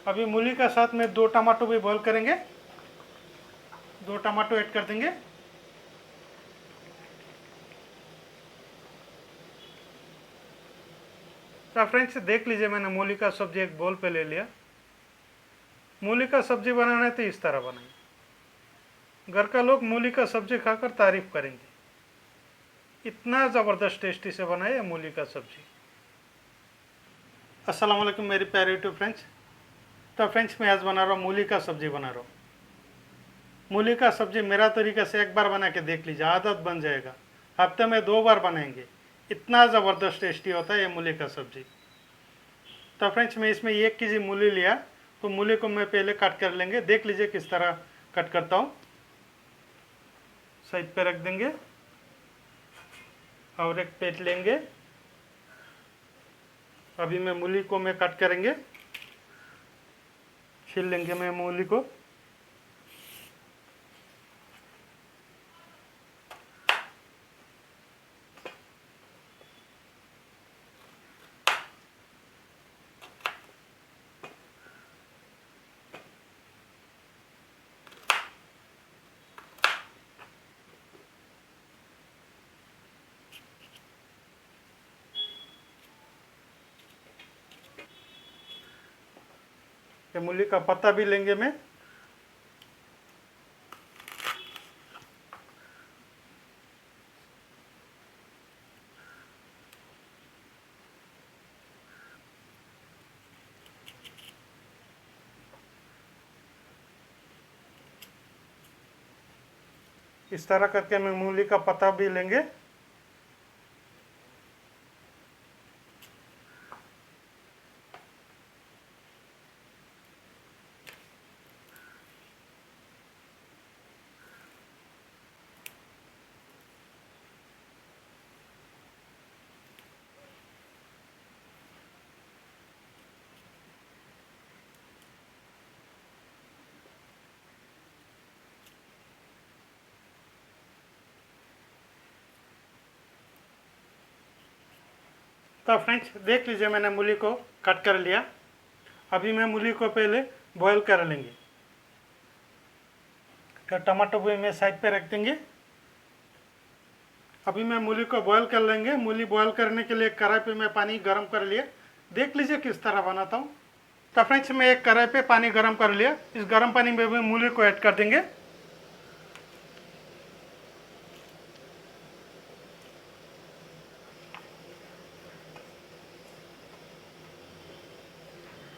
अभी मूली का साथ में 2 टमाटो भी बॉईल करेंगे। 2 टमाटो ऐड कर देंगे। तो फ्रेंड्स देख लीजिए, मैंने मूली का सब्जी एक बोल पे ले लिया। मूली का सब्जी बनाना है तो इस तरह बनाएंगे। घर का लोग मूली का सब्जी खाकर तारीफ करेंगे, इतना ज़बरदस्त टेस्टी से बनाए मूली का सब्जी। अस्सलाम वालेकुम मेरे प्यारे यूट्यूब फ्रेंड्स। तो फ्रेंड्स मैं आज बना रहा हूँ मूली का सब्जी बना रहा हूँ। मूली का सब्जी मेरा तरीका से एक बार बना के देख लीजिए, आदत बन जाएगा। हफ्ते में 2 बार बनाएंगे, इतना ज़बरदस्त टेस्टी होता है ये मूली का सब्जी। तो फ्रेंड्स मैं इसमें 1 केजी मूली लिया, तो मूली को मैं पहले कट कर लेंगे। देख लीजिए किस तरह कट करता हूँ। साइड पे रख देंगे और एक प्लेट लेंगे। अभी मैं मूली को मैं कट करेंगे, छील लेंगे मैं मूली को। ये मूली का पत्ता भी लेंगे मैं। इस तरह करके मैं मूली का पत्ता भी लेंगे। तो फ्रेंड्स देख लीजिए, मैंने मूली को कट कर लिया। अभी मैं मूली को पहले बॉईल कर लेंगे। तो टमाटो भी मैं साइड पे रख देंगे। अभी मैं मूली को बॉईल कर लेंगे। मूली बॉईल करने के लिए कढ़ाई पे मैं पानी गर्म कर लिया। देख लीजिए किस तरह बनाता हूँ। तो फ्रेंड्स मैं एक कढ़ाई पे पानी गर्म कर लिया। इस गर्म पानी में भी मूली को ऐड कर देंगे।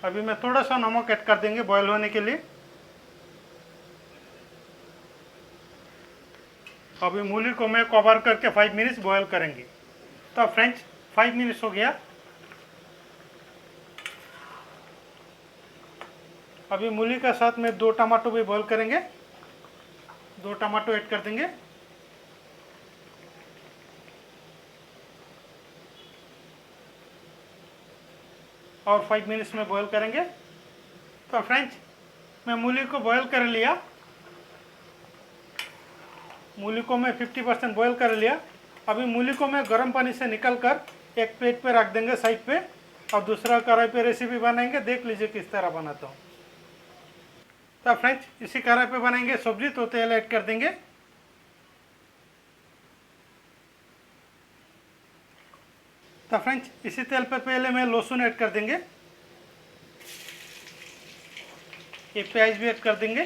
अभी मैं थोड़ा सा नमक ऐड कर देंगे बॉईल होने के लिए। अभी मूली को मैं कवर करके 5 मिनट्स बॉईल करेंगे। तो फ्रेंड्स 5 मिनट्स हो गया। अभी मूली का साथ में 2 टमाटो भी बॉईल करेंगे। 2 टमाटो ऐड कर देंगे। और 5 मिनट्स में बॉईल करेंगे। तो फ्रेंड्स मैं मूली को बॉईल कर लिया। मूली को मैं 50% बॉईल कर लिया। अभी मूली को मैं गर्म पानी से निकाल कर एक प्लेट पे रख देंगे साइड पे, और दूसरा कढ़ाई पे रेसिपी बनाएंगे। देख लीजिए किस तरह बनाता हूँ। तो फ्रेंड्स इसी कढ़ाई पे बनाएंगे सब्जी। तो तेल ऐड कर देंगे। तो फ्रेंड्स इसी तेल पे पहले मैं लहसुन ऐड कर देंगे। एक प्याज भी ऐड कर देंगे।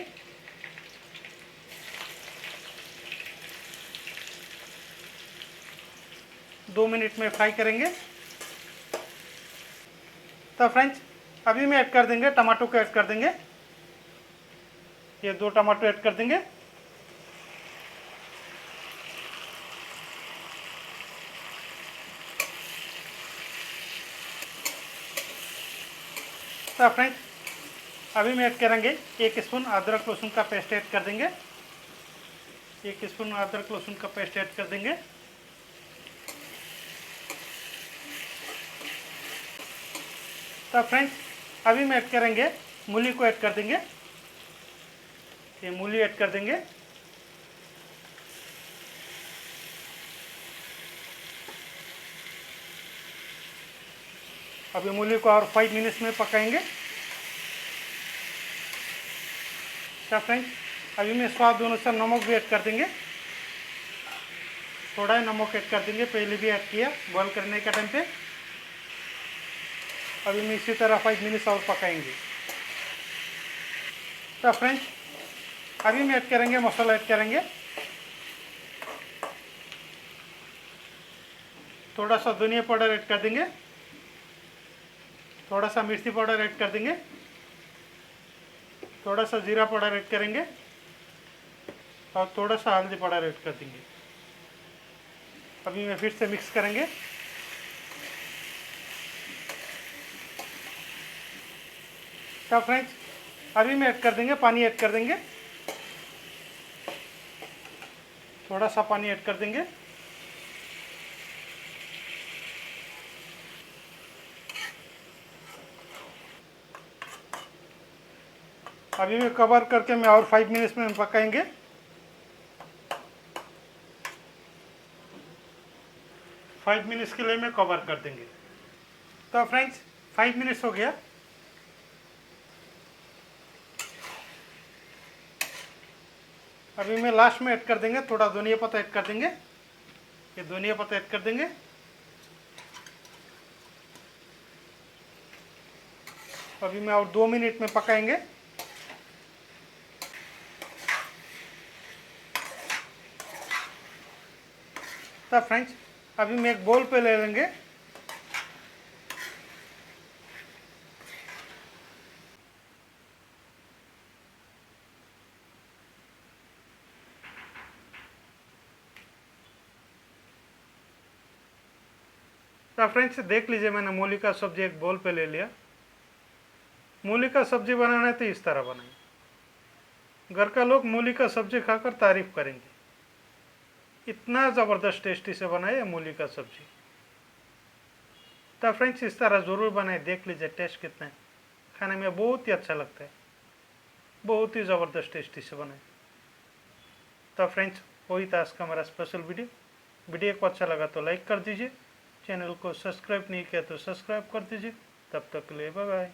दो मिनट में फ्राई करेंगे। तो फ्रेंड्स अभी मैं ऐड कर देंगे टमाटो को ऐड कर देंगे। ये 2 टमाटो ऐड कर देंगे। तो फ्रेंड्स अभी मैं ऐड करेंगे 1 स्पून अदरक लहसुन का पेस्ट ऐड कर देंगे। 1 स्पून अदरक लहसुन का पेस्ट ऐड कर देंगे। तो फ्रेंड्स अभी मैं ऐड करेंगे मूली को ऐड कर देंगे। ये मूली ऐड कर देंगे। अभी मूली को और 5 मिनट्स में पकाएंगे। तो फ्रेंड्स अभी मैं स्वाद अनुसार नमक भी ऐड कर देंगे, थोड़ा ही नमक ऐड कर देंगे, पहले भी ऐड किया बॉईल करने के टाइम पे। अभी मैं इसी तरह 5 मिनट्स और पकाएंगे। तो फ्रेंड्स अभी मैं ऐड करेंगे, मसाला ऐड करेंगे, थोड़ा सा धनिया पाउडर ऐड कर देंगे, थोड़ा सा मिर्ची पाउडर ऐड कर देंगे, थोड़ा सा जीरा पाउडर ऐड करेंगे और थोड़ा सा हल्दी पाउडर ऐड कर देंगे। अभी मैं फिर से मिक्स करेंगे। तो फ्रेंड्स अभी मैं ऐड कर देंगे, पानी ऐड कर देंगे, थोड़ा सा पानी ऐड कर देंगे। अभी मैं कवर करके मैं और 5 मिनट्स में पकाएंगे। फाइव मिनट्स के लिए मैं कवर कर देंगे। तो फ्रेंड्स 5 मिनट्स हो गया। अभी मैं लास्ट में ऐड कर देंगे, थोड़ा धनिया पत्ता ऐड कर देंगे, ये धनिया पत्ता ऐड कर देंगे। अभी मैं और 2 मिनट में पकाएंगे। तो फ्रेंड्स अभी मैं एक बोल पे ले लेंगे। तो फ्रेंड्स देख लीजिए, मैंने मूली का सब्जी एक बोल पे ले लिया। मूली का सब्जी बनाना है तो इस तरह बनाएं, घर का लोग मूली का सब्जी खाकर तारीफ करेंगे। इतना ज़बरदस्त टेस्टी से बनाए मूली का सब्जी। तो फ्रेंड्स इस तरह ज़रूर बनाए, देख लीजिए टेस्ट कितना है, खाने में बहुत ही अच्छा लगता है, बहुत ही ज़बरदस्त टेस्टी से बनाए। तो फ्रेंड्स वही था आज का हमारा स्पेशल वीडियो को अच्छा लगा तो लाइक कर दीजिए, चैनल को सब्सक्राइब नहीं किया तो सब्सक्राइब कर दीजिए। तब तक के लिए बाय बाय।